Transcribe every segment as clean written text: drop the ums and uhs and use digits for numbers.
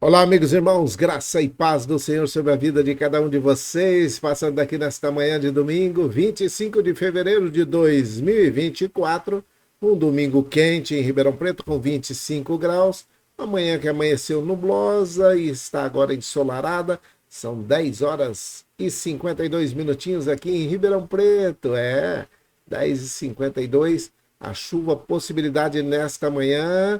Olá, amigos e irmãos, graça e paz do Senhor sobre a vida de cada um de vocês, passando aqui nesta manhã de domingo, 25 de fevereiro de 2024, um domingo quente em Ribeirão Preto com 25 graus, amanhã que amanheceu nublosa e está agora ensolarada, são 10 horas e 52 minutinhos aqui em Ribeirão Preto, 10h52, a chuva, possibilidade nesta manhã,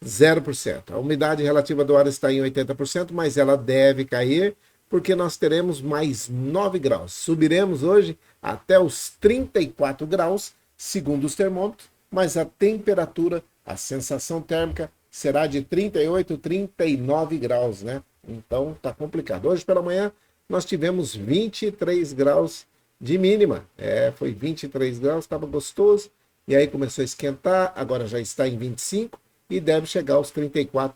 0%. A umidade relativa do ar está em 80%, mas ela deve cair porque nós teremos mais 9 graus. Subiremos hoje até os 34 graus, segundo os termômetros, mas a temperatura, a sensação térmica será de 38, 39 graus, né? Então tá complicado. Hoje pela manhã nós tivemos 23 graus de mínima. Foi 23 graus, estava gostoso. E aí começou a esquentar, agora já está em 25 e deve chegar aos 34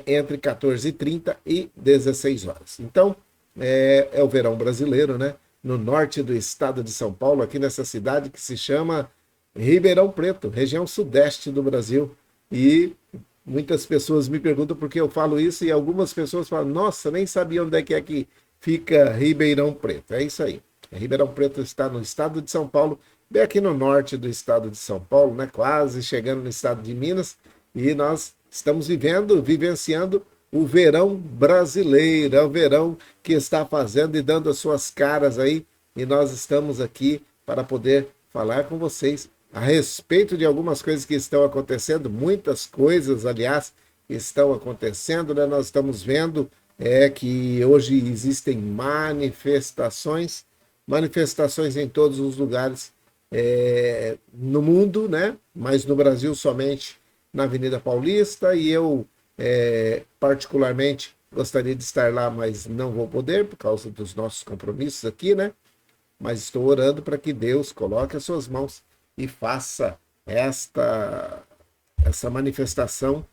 entre 14h30 e 16 horas. Então, é o verão brasileiro, né? No norte do estado de São Paulo, aqui nessa cidade que se chama Ribeirão Preto, região sudeste do Brasil. E muitas pessoas me perguntam por que eu falo isso, e algumas pessoas falam, nossa, nem sabia onde é que fica Ribeirão Preto. É isso aí. Ribeirão Preto está no estado de São Paulo, bem aqui no norte do estado de São Paulo, né? Quase chegando no estado de Minas. E nós estamos vivenciando o verão brasileiro, é o verão que está fazendo e dando as suas caras aí. E nós estamos aqui para poder falar com vocês a respeito de algumas coisas que estão acontecendo, muitas coisas, aliás, estão acontecendo, né? Nós estamos vendo que hoje existem manifestações em todos os lugares no mundo, né? Mas no Brasil somente na Avenida Paulista, e eu particularmente gostaria de estar lá, mas não vou poder por causa dos nossos compromissos aqui, né? Mas estou orando para que Deus coloque as suas mãos e faça essa manifestação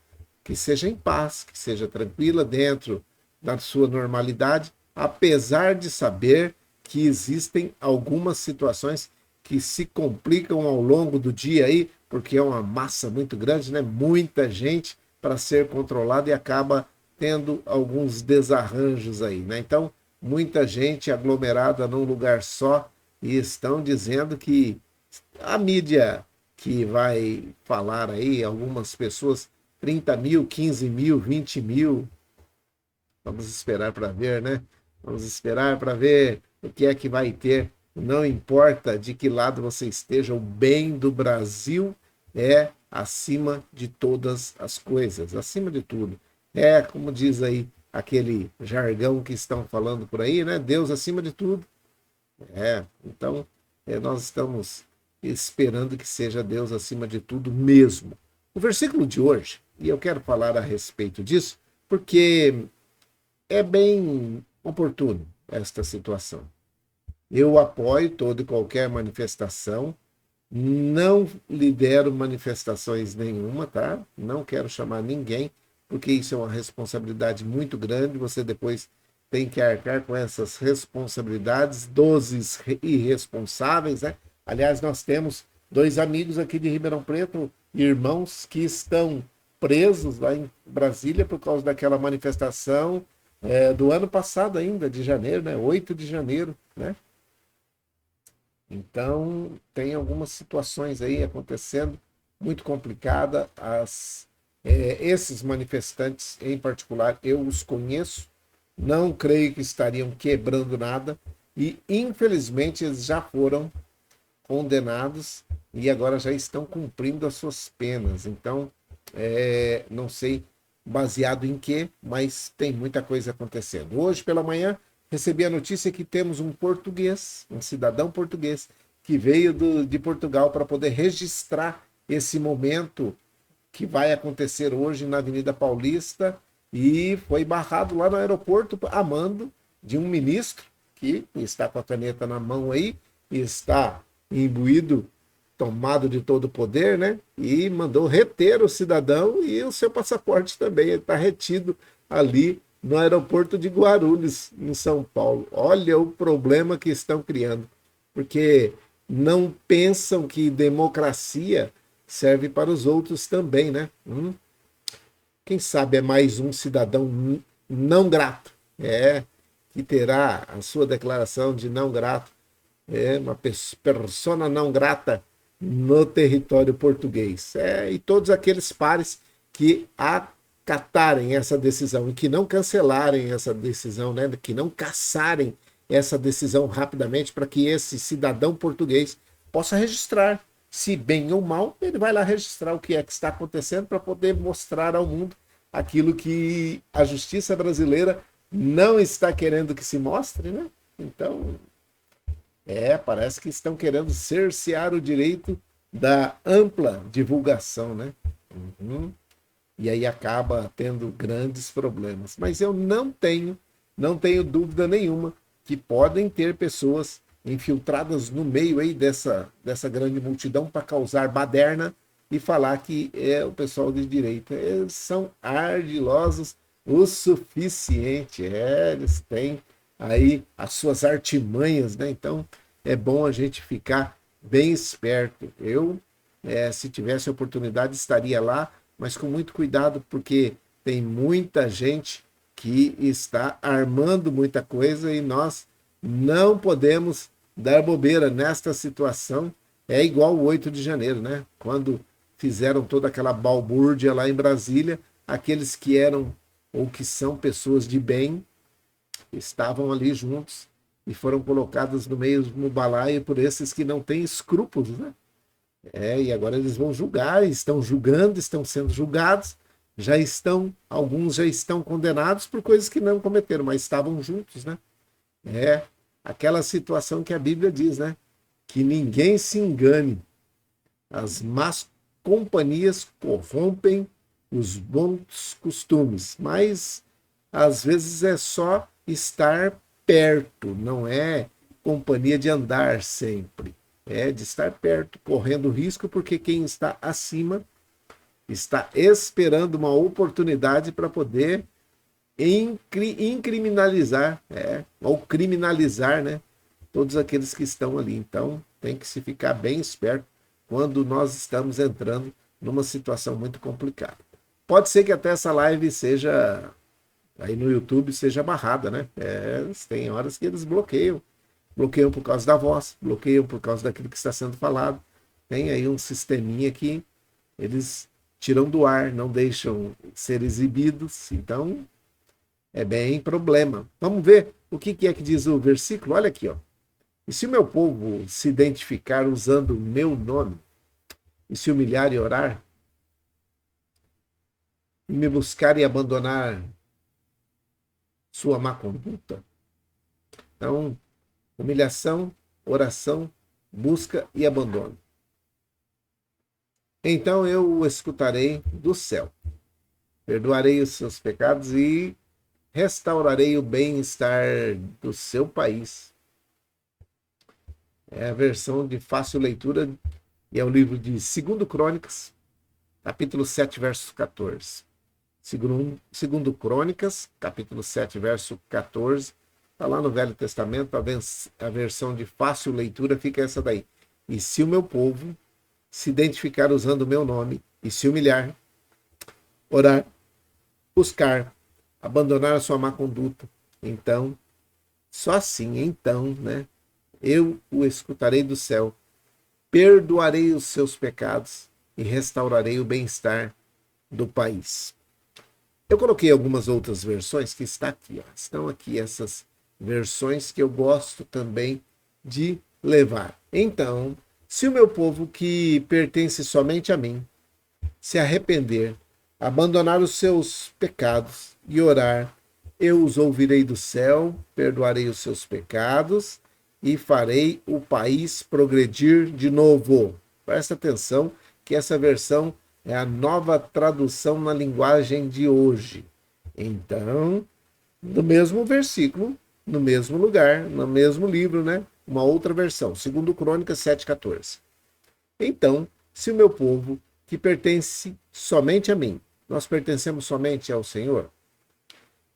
que seja em paz, que seja tranquila dentro da sua normalidade, apesar de saber que existem algumas situações que se complicam ao longo do dia aí, porque é uma massa muito grande, né? Muita gente para ser controlada e acaba tendo alguns desarranjos aí, né? Então, muita gente aglomerada num lugar só, e estão dizendo que a mídia que vai falar aí, algumas pessoas, 30 mil, 15 mil, 20 mil, vamos esperar para ver, né? Vamos esperar para ver o que é que vai ter. Não importa de que lado você esteja, o bem do Brasil é acima de todas as coisas, acima de tudo. Como diz aí aquele jargão que estão falando por aí, né? Deus acima de tudo. Então, nós estamos esperando que seja Deus acima de tudo mesmo. O versículo de hoje, e eu quero falar a respeito disso, porque é bem oportuno esta situação. Eu apoio toda e qualquer manifestação, não lidero manifestações nenhuma, tá? Não quero chamar ninguém, porque isso é uma responsabilidade muito grande, você depois tem que arcar com essas responsabilidades dos irresponsáveis, né? Aliás, nós temos dois amigos aqui de Ribeirão Preto, irmãos, que estão presos lá em Brasília por causa daquela manifestação do ano passado ainda, de janeiro, né? 8 de janeiro, né? Então, tem algumas situações aí acontecendo muito complicada. Esses manifestantes, em particular, eu os conheço, não creio que estariam quebrando nada e, infelizmente, eles já foram condenados e agora já estão cumprindo as suas penas. Então, não sei baseado em quê, mas tem muita coisa acontecendo. Hoje, pela manhã, recebi a notícia que temos um português, um cidadão português, que veio de Portugal para poder registrar esse momento que vai acontecer hoje na Avenida Paulista, e foi barrado lá no aeroporto a mando de um ministro que está com a caneta na mão aí, está imbuído, tomado de todo o poder, né? E mandou reter o cidadão e o seu passaporte também. Ele está retido ali no aeroporto de Guarulhos, em São Paulo. Olha o problema que estão criando, porque não pensam que democracia serve para os outros também, né? Quem sabe é mais um cidadão não grato, que terá a sua declaração de não grato, uma persona não grata no território português. E todos aqueles pares que acatarem essa decisão e que não cancelarem essa decisão, né, que não cassarem essa decisão rapidamente para que esse cidadão português possa registrar, se bem ou mal, ele vai lá registrar o que é que está acontecendo para poder mostrar ao mundo aquilo que a justiça brasileira não está querendo que se mostre, né? Então, parece que estão querendo cercear o direito da ampla divulgação, né? Uhum. E aí acaba tendo grandes problemas. Mas eu não tenho dúvida nenhuma que podem ter pessoas infiltradas no meio aí dessa grande multidão para causar baderna e falar que é o pessoal de direita. Eles são ardilosos o suficiente. Eles têm aí as suas artimanhas, né? Então é bom a gente ficar bem esperto. Eu, se tivesse oportunidade, estaria lá, mas com muito cuidado, porque tem muita gente que está armando muita coisa e nós não podemos dar bobeira nesta situação. É igual o 8 de janeiro, né? Quando fizeram toda aquela balbúrdia lá em Brasília, aqueles que eram ou que são pessoas de bem estavam ali juntos e foram colocados no mesmo balaio por esses que não têm escrúpulos, né? E agora eles vão julgar, estão julgando, estão sendo julgados, alguns já estão condenados por coisas que não cometeram, mas estavam juntos, né? Aquela situação que a Bíblia diz, né? Que ninguém se engane, as más companhias corrompem os bons costumes, mas às vezes é só estar perto, não é companhia de andar sempre. É de estar perto, correndo risco, porque quem está acima está esperando uma oportunidade para poder incriminalizar, ou criminalizar, né, todos aqueles que estão ali. Então, tem que se ficar bem esperto quando nós estamos entrando numa situação muito complicada. Pode ser que até essa live seja, aí no YouTube, seja barrada, né? Tem horas que eles bloqueiam por causa da voz, bloqueiam por causa daquilo que está sendo falado. Tem aí um sisteminha que eles tiram do ar, não deixam ser exibidos, então é bem problema. Vamos ver o que é que diz o versículo? Olha aqui, ó. E se o meu povo se identificar usando o meu nome, e se humilhar e orar, e me buscar e abandonar sua má conduta, então, humilhação, oração, busca e abandono. Então eu o escutarei do céu, perdoarei os seus pecados e restaurarei o bem-estar do seu país. É a versão de fácil leitura e é o livro de 2 Crônicas, capítulo 7, verso 14. 2 Crônicas, capítulo 7, verso 14. Está lá no Velho Testamento, a versão de fácil leitura fica essa daí. E se o meu povo se identificar usando o meu nome e se humilhar, orar, buscar, abandonar a sua má conduta, então, só assim, então, né, eu o escutarei do céu, perdoarei os seus pecados e restaurarei o bem-estar do país. Eu coloquei algumas outras versões que está aqui, ó. Estão aqui essas versões que eu gosto também de levar. Então, se o meu povo que pertence somente a mim se arrepender, abandonar os seus pecados e orar, eu os ouvirei do céu, perdoarei os seus pecados e farei o país progredir de novo. Presta atenção que essa versão é a nova tradução na linguagem de hoje. Então, no mesmo versículo, no mesmo lugar, no mesmo livro, né? Uma outra versão, 2 Crônicas 7,14. Então, se o meu povo, que pertence somente a mim, nós pertencemos somente ao Senhor,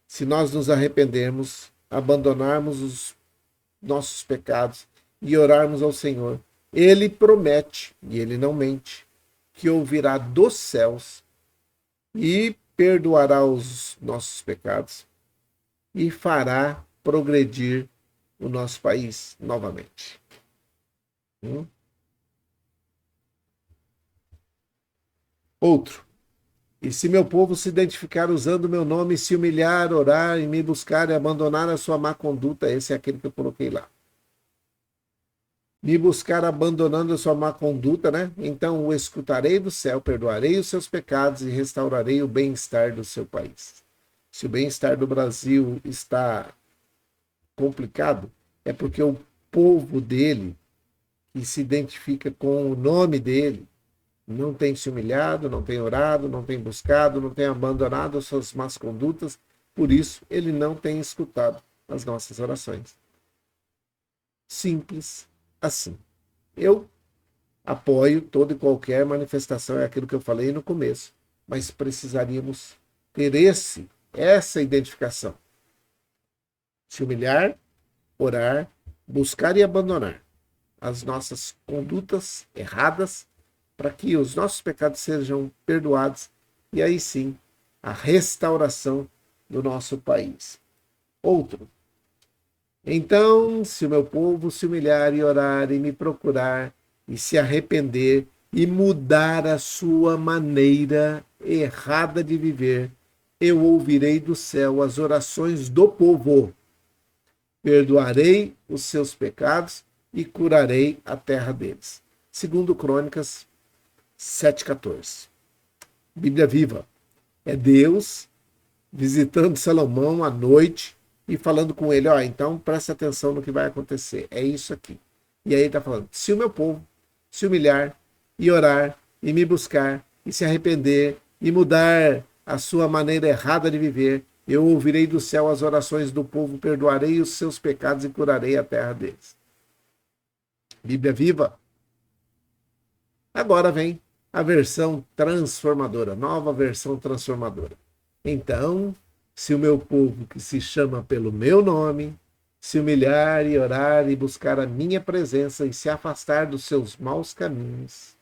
se nós nos arrependermos, abandonarmos os nossos pecados e orarmos ao Senhor, Ele promete, e Ele não mente, que ouvirá dos céus e perdoará os nossos pecados e fará progredir o nosso país novamente. Outro. E se meu povo se identificar usando o meu nome, se humilhar, orar e me buscar e abandonar a sua má conduta, esse é aquele que eu coloquei lá. Me buscar abandonando a sua má conduta, né? Então o escutarei do céu, perdoarei os seus pecados e restaurarei o bem-estar do seu país. Se o bem-estar do Brasil está complicado, é porque o povo dele, que se identifica com o nome dele, não tem se humilhado, não tem orado, não tem buscado, não tem abandonado as suas más condutas, por isso ele não tem escutado as nossas orações. Simples assim. Eu apoio toda e qualquer manifestação, é aquilo que eu falei no começo, mas precisaríamos ter essa identificação. Se humilhar, orar, buscar e abandonar as nossas condutas erradas, para que os nossos pecados sejam perdoados e aí sim a restauração do nosso país. Outro. Então, se o meu povo se humilhar e orar e me procurar e se arrepender e mudar a sua maneira errada de viver, eu ouvirei do céu as orações do povo, perdoarei os seus pecados e curarei a terra deles. Segundo Crônicas 7,14. Bíblia viva. É Deus visitando Salomão à noite e falando com ele, então presta atenção no que vai acontecer. É isso aqui. E aí ele está falando, se o meu povo se humilhar e orar e me buscar e se arrepender e mudar a sua maneira errada de viver, eu ouvirei do céu as orações do povo, perdoarei os seus pecados e curarei a terra deles. Bíblia viva. Agora vem a versão transformadora, nova versão transformadora. Então, se o meu povo que se chama pelo meu nome, se humilhar e orar e buscar a minha presença e se afastar dos seus maus caminhos,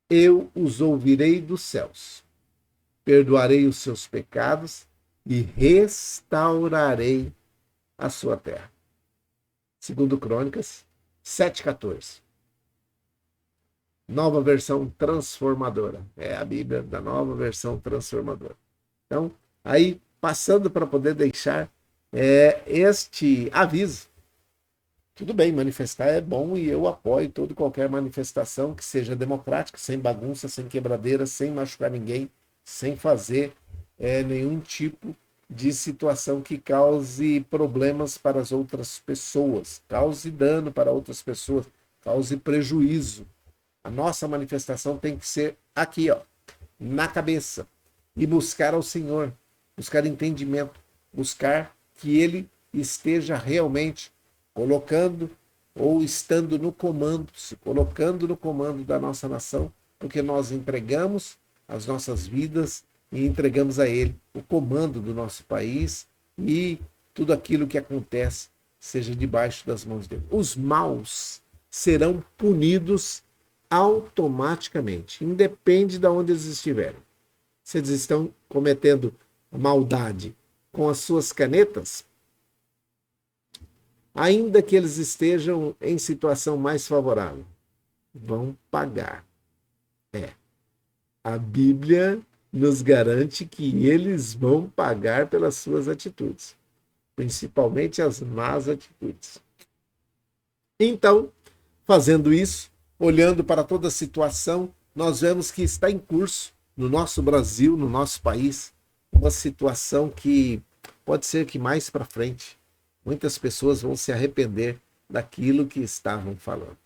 eu os ouvirei dos céus, perdoarei os seus pecados e restaurarei a sua terra. Segundo Crônicas 7,14. Nova versão transformadora. É a Bíblia da nova versão transformadora. Então, aí, passando para poder deixar este aviso. Tudo bem, manifestar é bom e eu apoio toda e qualquer manifestação que seja democrática, sem bagunça, sem quebradeira, sem machucar ninguém, sem fazer nenhum tipo de situação que cause problemas para as outras pessoas, cause dano para outras pessoas, cause prejuízo. A nossa manifestação tem que ser aqui, na cabeça. E buscar ao Senhor, buscar entendimento, buscar que Ele esteja realmente colocando ou estando no comando, se colocando no comando da nossa nação, porque nós entregamos as nossas vidas e entregamos a Ele o comando do nosso país e tudo aquilo que acontece seja debaixo das mãos dele. Os maus serão punidos automaticamente, independe de onde eles estiverem. Se eles estão cometendo maldade com as suas canetas, ainda que eles estejam em situação mais favorável, vão pagar. A Bíblia nos garante que eles vão pagar pelas suas atitudes, principalmente as más atitudes. Então, fazendo isso, olhando para toda a situação, nós vemos que está em curso no nosso Brasil, no nosso país, uma situação que pode ser que mais para frente muitas pessoas vão se arrepender daquilo que estavam falando.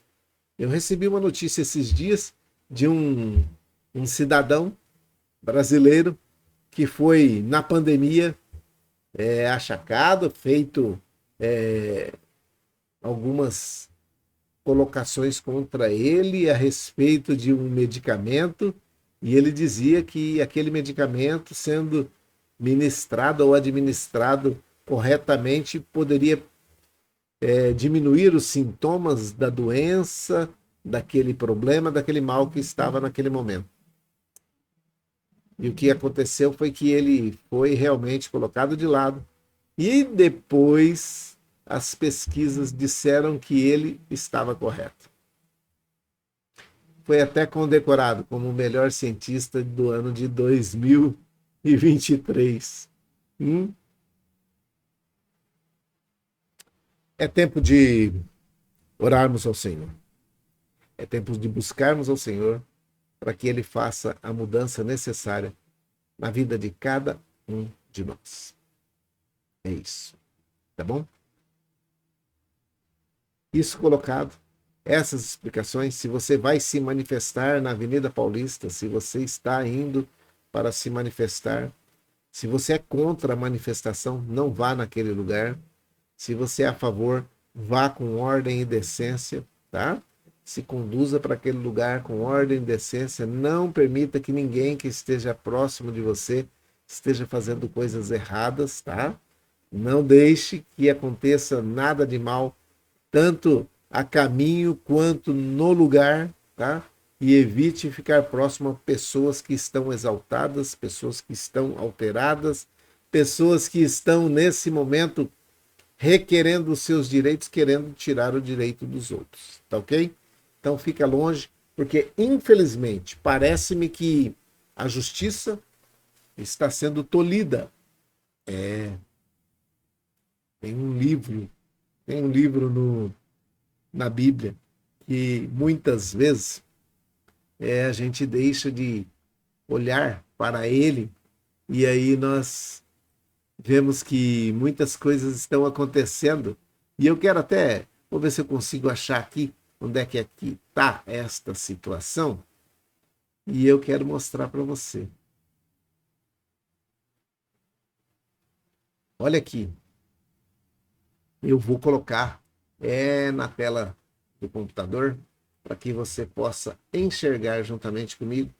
Eu recebi uma notícia esses dias de um cidadão brasileiro que foi, na pandemia, achacado, feito algumas colocações contra ele a respeito de um medicamento, e ele dizia que aquele medicamento, sendo ministrado ou administrado corretamente, poderia diminuir os sintomas da doença, daquele problema, daquele mal que estava naquele momento. E o que aconteceu foi que ele foi realmente colocado de lado. E depois as pesquisas disseram que ele estava correto. Foi até condecorado como o melhor cientista do ano de 2023. É tempo de orarmos ao Senhor. É tempo de buscarmos ao Senhor para que Ele faça a mudança necessária na vida de cada um de nós. É isso. Tá bom? Isso colocado, essas explicações, se você vai se manifestar na Avenida Paulista, se você está indo para se manifestar, se você é contra a manifestação, não vá naquele lugar. Se você é a favor, vá com ordem e decência, tá? Se conduza para aquele lugar com ordem e decência. Não permita que ninguém que esteja próximo de você esteja fazendo coisas erradas, tá? Não deixe que aconteça nada de mal, tanto a caminho quanto no lugar, tá? E evite ficar próximo a pessoas que estão exaltadas, pessoas que estão alteradas, pessoas que estão nesse momento requerendo os seus direitos, querendo tirar o direito dos outros, tá ok? Então fica longe, porque infelizmente parece-me que a justiça está sendo tolhida. Tem um livro na Bíblia que muitas vezes a gente deixa de olhar para ele e aí nós vemos que muitas coisas estão acontecendo. E eu quero até, vou ver se eu consigo achar aqui onde é que aqui está esta situação. E eu quero mostrar para você. Olha aqui. Eu vou colocar na tela do computador para que você possa enxergar juntamente comigo,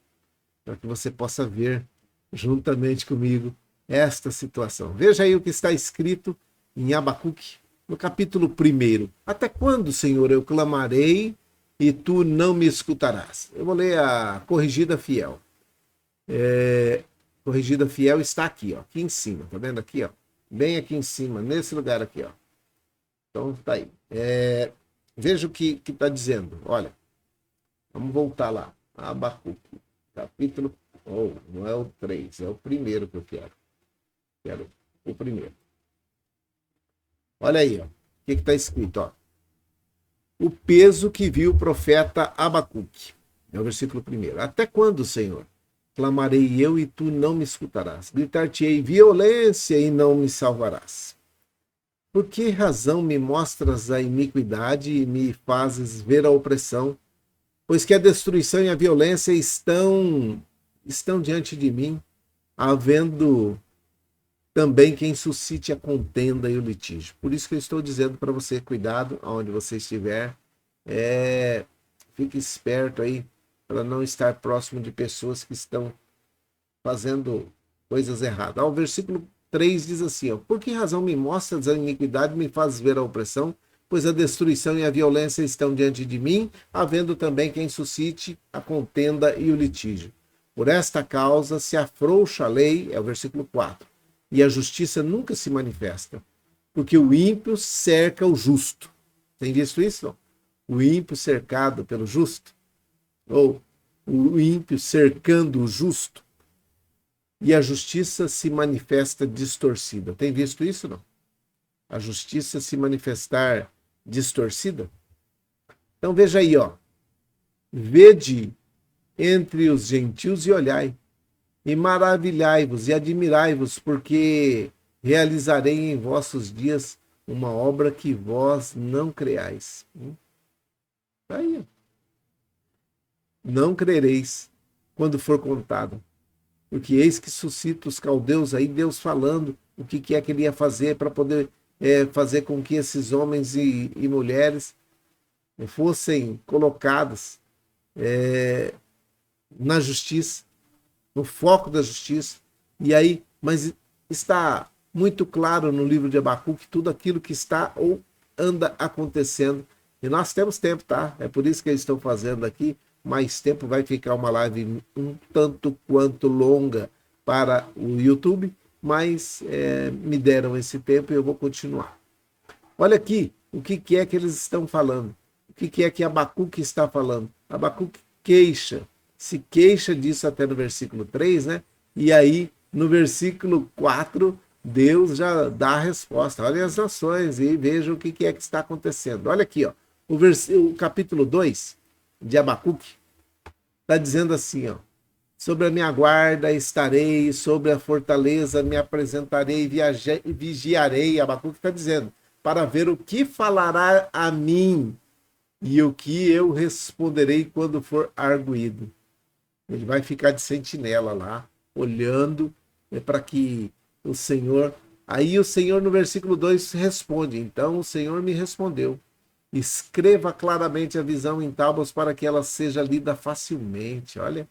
para que você possa ver juntamente comigo esta situação. Veja aí o que está escrito em Abacuque, no capítulo 1. Até quando, Senhor, eu clamarei e tu não me escutarás? Eu vou ler a Corrigida Fiel. Corrigida Fiel está aqui, ó, aqui em cima, tá vendo aqui, ó? Bem aqui em cima, nesse lugar aqui, ó. Então tá aí. Veja o que está dizendo. Olha, vamos voltar lá. Abacuque, capítulo. Não é o 3, é o primeiro que eu quero. Quero o primeiro. Olha aí, ó. O que está escrito? Ó. O peso que viu o profeta Abacuque. É o versículo 1. Até quando, Senhor? Clamarei eu e tu não me escutarás. Gritar-te-ei violência e não me salvarás. Por que razão me mostras a iniquidade e me fazes ver a opressão? Pois que a destruição e a violência estão diante de mim, havendo também quem suscite a contenda e o litígio. Por isso que eu estou dizendo para você, cuidado aonde você estiver, fique esperto aí para não estar próximo de pessoas que estão fazendo coisas erradas. O versículo 3 diz assim, ó, por que razão me mostras a iniquidade e me fazes ver a opressão? Pois a destruição e a violência estão diante de mim, havendo também quem suscite a contenda e o litígio. Por esta causa se afrouxa a lei, é o versículo 4, e a justiça nunca se manifesta, porque o ímpio cerca o justo. Tem visto isso? Não? O ímpio cercado pelo justo? Ou o ímpio cercando o justo? E a justiça se manifesta distorcida. Tem visto isso? Não? A justiça se manifestar distorcida? Então veja aí, ó. Vede entre os gentios e olhai, e maravilhai-vos e admirai-vos, porque realizarei em vossos dias uma obra que vós não creais. Está aí. Não crereis quando for contado. Porque eis que suscita os caldeus aí, Deus falando o que é que ele ia fazer para poder fazer com que esses homens e mulheres fossem colocados na justiça, no foco da justiça. E aí, mas está muito claro no livro de Abacuque tudo aquilo que está ou anda acontecendo. E nós temos tempo, tá? É por isso que eles estão fazendo aqui mais tempo, vai ficar uma live um tanto quanto longa para o YouTube, mas me deram esse tempo e eu vou continuar. Olha aqui o que é que eles estão falando. O que é que Abacuque está falando? Abacuque se queixa disso até no versículo 3, né? E aí, no versículo 4, Deus já dá a resposta. Olhem as nações e vejam o que é que está acontecendo. Olha aqui, ó, o capítulo 2 de Abacuque está dizendo assim, ó: sobre a minha guarda estarei, sobre a fortaleza me apresentarei, vigiarei. Abacuque está dizendo, para ver o que falará a mim e o que eu responderei quando for arguído. Ele vai ficar de sentinela lá, olhando para que o Senhor... Aí o Senhor no versículo 2 responde, então o Senhor me respondeu, escreva claramente a visão em tábuas para que ela seja lida facilmente. Olha,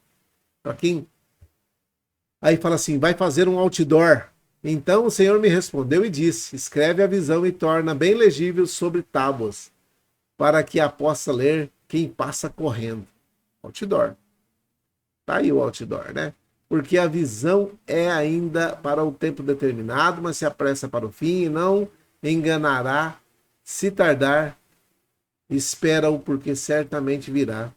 para quem... Aí fala assim, vai fazer um outdoor. Então o Senhor me respondeu e disse, escreve a visão e torna bem legível sobre tábuas, para que a possa ler quem passa correndo. Outdoor. Tá aí o outdoor, né? Porque a visão é ainda para o tempo determinado, mas se apressa para o fim e não enganará. Se tardar, espera-o, porque certamente virá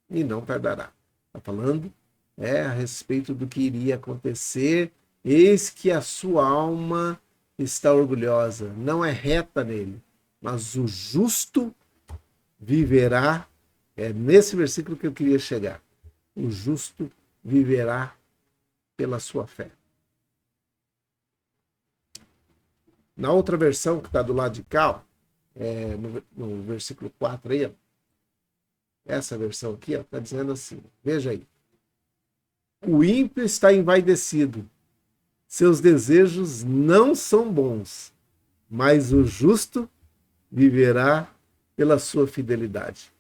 e não tardará. Está falando a respeito do que iria acontecer. Eis que a sua alma está orgulhosa, não é reta nele, mas o justo viverá. É nesse versículo que eu queria chegar. O justo viverá pela sua fé. Na outra versão que está do lado de cá, no versículo 4 aí, ó, essa versão aqui está dizendo assim, veja aí. O ímpio está envaidecido, seus desejos não são bons, mas o justo viverá pela sua fidelidade.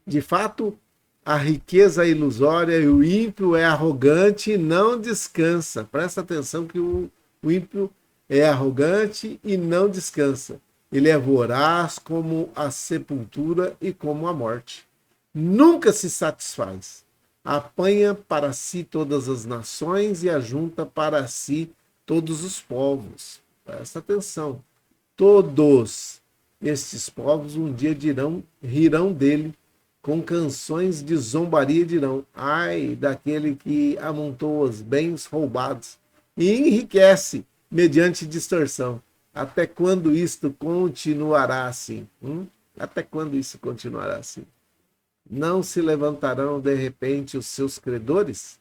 De fato, a riqueza é ilusória e o ímpio é arrogante e não descansa. Presta atenção que o ímpio é arrogante e não descansa. Ele é voraz como a sepultura e como a morte. Nunca se satisfaz. Apanha para si todas as nações e ajunta para si todos os povos. Presta atenção. Todos estes povos um dia rirão dele, com canções de zombaria dirão, ai daquele que amontou os bens roubados e enriquece mediante distorção. Até quando isto continuará assim? Até quando isso continuará assim? Não se levantarão de repente os seus credores?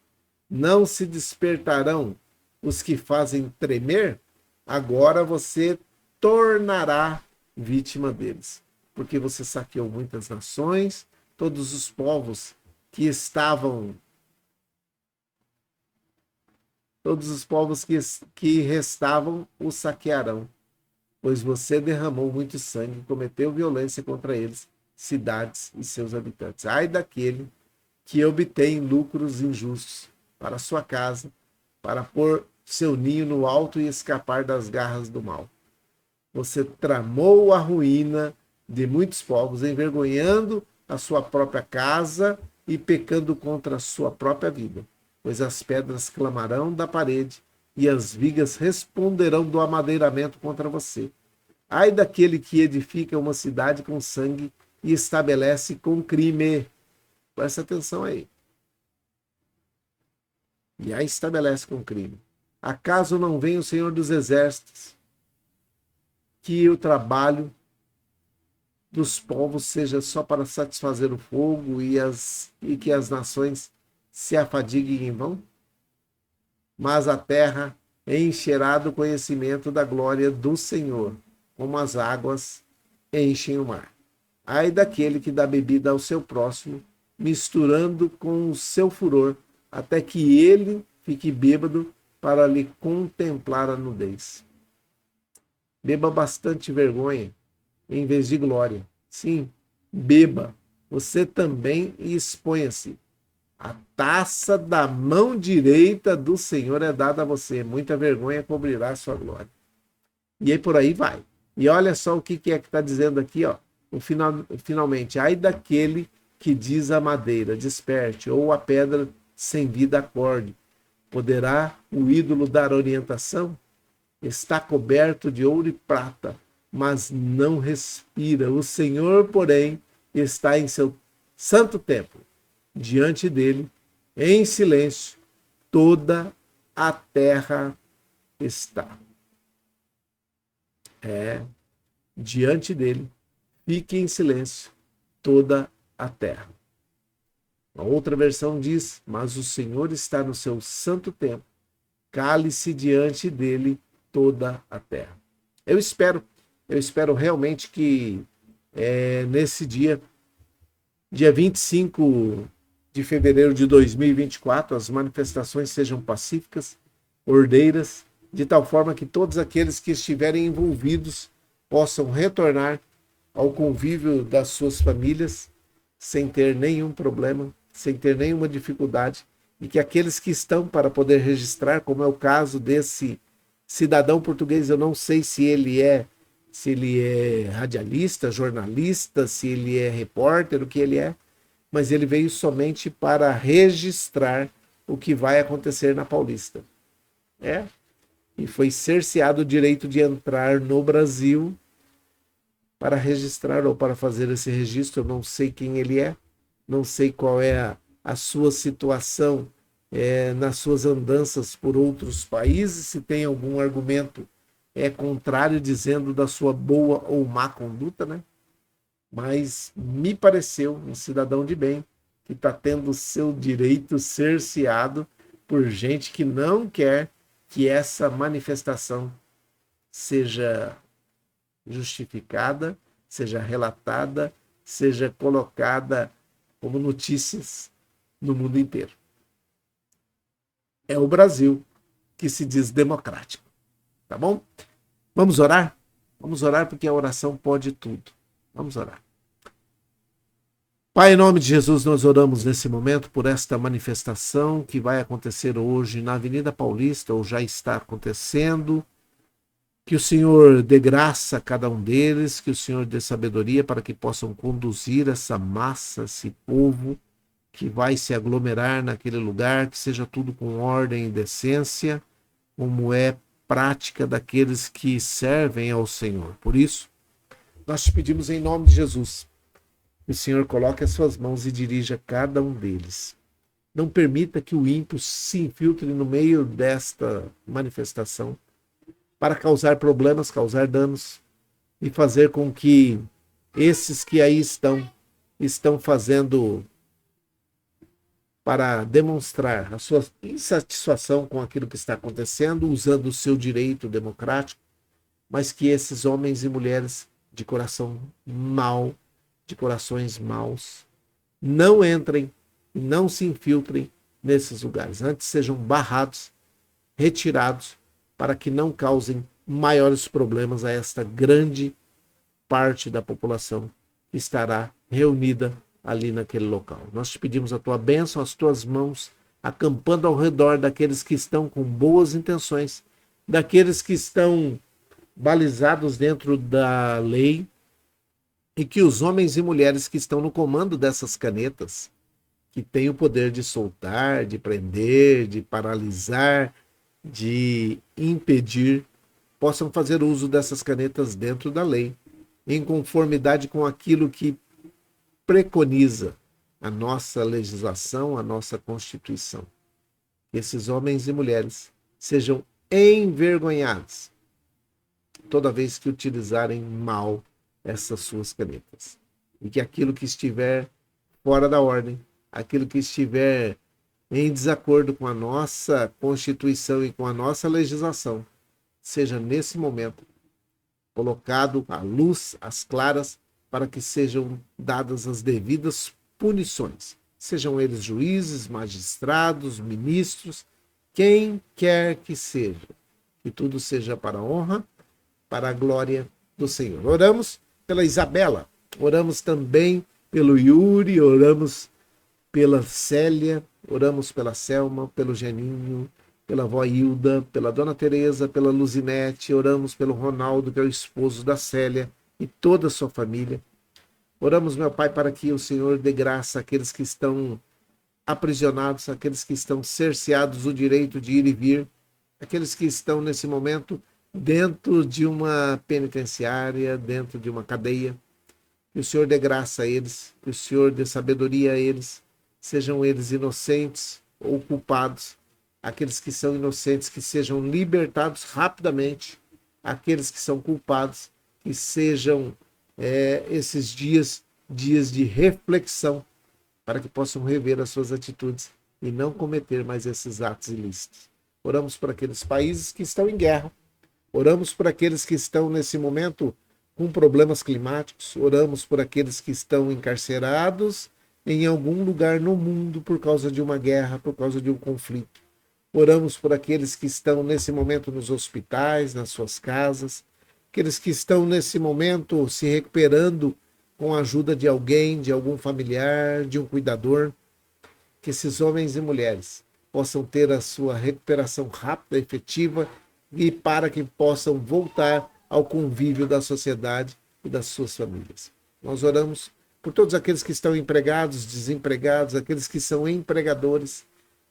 Não se despertarão os que fazem tremer? Agora você tornará vítima deles, porque você saqueou muitas nações, todos os povos que restavam o saquearão, pois você derramou muito sangue e cometeu violência contra eles, cidades e seus habitantes. Ai daquele que obtém lucros injustos para sua casa, para pôr seu ninho no alto e escapar das garras do mal. Você tramou a ruína de muitos povos, envergonhando a sua própria casa e pecando contra a sua própria vida, pois as pedras clamarão da parede e as vigas responderão do amadeiramento contra você. Ai daquele que edifica uma cidade com sangue e estabelece com crime. Presta atenção aí. E a estabelece com crime. Acaso não vem o Senhor dos Exércitos, que o trabalho dos povos seja só para satisfazer o fogo e que as nações se afadiguem em vão? Mas a terra encherá do conhecimento da glória do Senhor, como as águas enchem o mar. Ai daquele que dá bebida ao seu próximo, misturando com o seu furor, até que ele fique bêbado para lhe contemplar a nudez. Beba bastante vergonha em vez de glória. Sim, beba, você também, e exponha-se. A taça da mão direita do Senhor é dada a você. Muita vergonha cobrirá a sua glória. E aí por aí vai. E olha só o que é que está dizendo aqui, ó. Finalmente, ai daquele que diz a madeira, desperte, ou a pedra sem vida, acorde. Poderá o ídolo dar orientação? Está coberto de ouro e prata, mas não respira. O Senhor, porém, está em seu santo templo. Diante dele, em silêncio, toda a terra está. Diante dele, fique em silêncio toda a terra. A outra versão diz: mas o Senhor está no seu santo templo, cale-se diante dele toda a terra. Eu espero realmente que nesse dia 25 de fevereiro de 2024, as manifestações sejam pacíficas, ordeiras, de tal forma que todos aqueles que estiverem envolvidos possam retornar ao convívio das suas famílias sem ter nenhum problema, sem ter nenhuma dificuldade, e que aqueles que estão para poder registrar, como é o caso desse cidadão português, eu não sei se ele é radialista, jornalista, se ele é repórter, o que ele é, mas ele veio somente para registrar o que vai acontecer na Paulista. E foi cerceado o direito de entrar no Brasil para registrar ou para fazer esse registro. Eu não sei quem ele é, não sei qual é a sua situação nas suas andanças por outros países, se tem algum argumento contrário dizendo da sua boa ou má conduta, né? Mas me pareceu um cidadão de bem que está tendo seu direito cerceado por gente que não quer que essa manifestação seja justificada, seja relatada, seja colocada como notícias no mundo inteiro. É o Brasil que se diz democrático, tá bom? Vamos orar? Vamos orar porque a oração pode tudo. Vamos orar. Pai, em nome de Jesus, nós oramos nesse momento por esta manifestação que vai acontecer hoje na Avenida Paulista, ou já está acontecendo. Que o Senhor dê graça a cada um deles, que o Senhor dê sabedoria para que possam conduzir essa massa, esse povo que vai se aglomerar naquele lugar, que seja tudo com ordem e decência, como é prática daqueles que servem ao Senhor. Por isso, nós te pedimos em nome de Jesus, que o Senhor coloque as suas mãos e dirija cada um deles. Não permita que o ímpio se infiltre no meio desta manifestação para causar problemas, causar danos e fazer com que esses que aí estão fazendo para demonstrar a sua insatisfação com aquilo que está acontecendo, usando o seu direito democrático, mas que esses homens e mulheres de coração mau, de corações maus, não entrem e não se infiltrem nesses lugares. Antes sejam barrados, retirados, para que não causem maiores problemas a esta grande parte da população que estará reunida ali naquele local. Nós te pedimos a tua bênção, as tuas mãos, acampando ao redor daqueles que estão com boas intenções, daqueles que estão balizados dentro da lei, e que os homens e mulheres que estão no comando dessas canetas, que têm o poder de soltar, de prender, de paralisar, de impedir, possam fazer uso dessas canetas dentro da lei, em conformidade com aquilo que preconiza a nossa legislação, a nossa Constituição. Que esses homens e mulheres sejam envergonhados toda vez que utilizarem mal essas suas canetas. E que aquilo que estiver fora da ordem, aquilo que estiver em desacordo com a nossa Constituição e com a nossa legislação, seja nesse momento colocado à luz, às claras, para que sejam dadas as devidas punições. Sejam eles juízes, magistrados, ministros, quem quer que seja. Que tudo seja para a honra, para a glória do Senhor. Oramos pela Isabela, oramos também pelo Yuri, oramos pela Célia, oramos pela Selma, pelo Geninho, pela avó Hilda, pela dona Teresa, pela Luzinete, oramos pelo Ronaldo, que é o esposo da Célia, e toda a sua família. Oramos, meu Pai, para que o Senhor dê graça àqueles que estão aprisionados, àqueles que estão cerceados o direito de ir e vir, aqueles que estão nesse momento dentro de uma penitenciária, dentro de uma cadeia. Que o Senhor dê graça a eles, que o Senhor dê sabedoria a eles, sejam eles inocentes ou culpados, aqueles que são inocentes que sejam libertados rapidamente, aqueles que são culpados que sejam esses dias de reflexão para que possam rever as suas atitudes e não cometer mais esses atos ilícitos. Oramos por aqueles países que estão em guerra, oramos por aqueles que estão nesse momento com problemas climáticos, oramos por aqueles que estão encarcerados em algum lugar no mundo por causa de uma guerra, por causa de um conflito. Oramos por aqueles que estão nesse momento nos hospitais, nas suas casas, aqueles que estão nesse momento se recuperando com a ajuda de alguém, de algum familiar, de um cuidador, que esses homens e mulheres possam ter a sua recuperação rápida, efetiva e para que possam voltar ao convívio da sociedade e das suas famílias. Nós oramos por todos aqueles que estão empregados, desempregados, aqueles que são empregadores,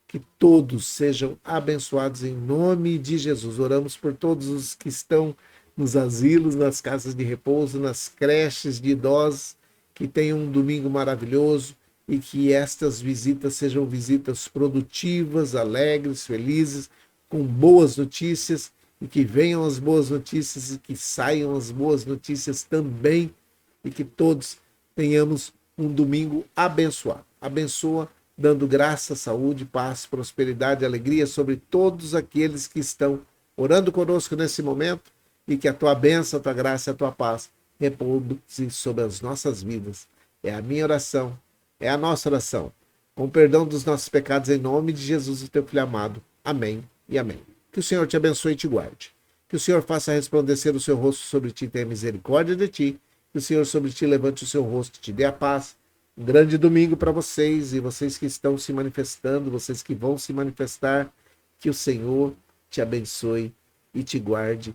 que todos sejam abençoados em nome de Jesus. Oramos por todos os que estão nos asilos, nas casas de repouso, nas creches de idosos, que tenham um domingo maravilhoso e que estas visitas sejam visitas produtivas, alegres, felizes, com boas notícias, e que venham as boas notícias e que saiam as boas notícias também, e que todos tenhamos um domingo abençoado. Abençoa, dando graça, saúde, paz, prosperidade, alegria sobre todos aqueles que estão orando conosco nesse momento, e que a tua bênção, a tua graça e a tua paz repouse sobre as nossas vidas. É a minha oração, é a nossa oração. Com perdão dos nossos pecados, em nome de Jesus, o teu Filho amado. Amém e amém. Que o Senhor te abençoe e te guarde. Que o Senhor faça resplandecer o seu rosto sobre ti e tenha misericórdia de ti. Que o Senhor sobre ti levante o seu rosto e te dê a paz. Um grande domingo para vocês e vocês que estão se manifestando, vocês que vão se manifestar. Que o Senhor te abençoe e te guarde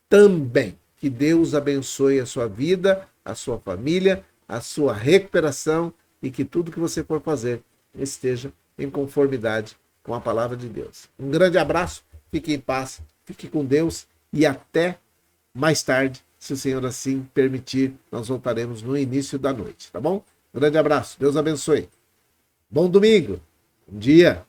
também. Que Deus abençoe a sua vida, a sua família, a sua recuperação e que tudo que você for fazer esteja em conformidade com a palavra de Deus. Um grande abraço, fique em paz, fique com Deus e até mais tarde, se o Senhor assim permitir, nós voltaremos no início da noite, tá bom? Um grande abraço, Deus abençoe. Bom domingo, bom dia.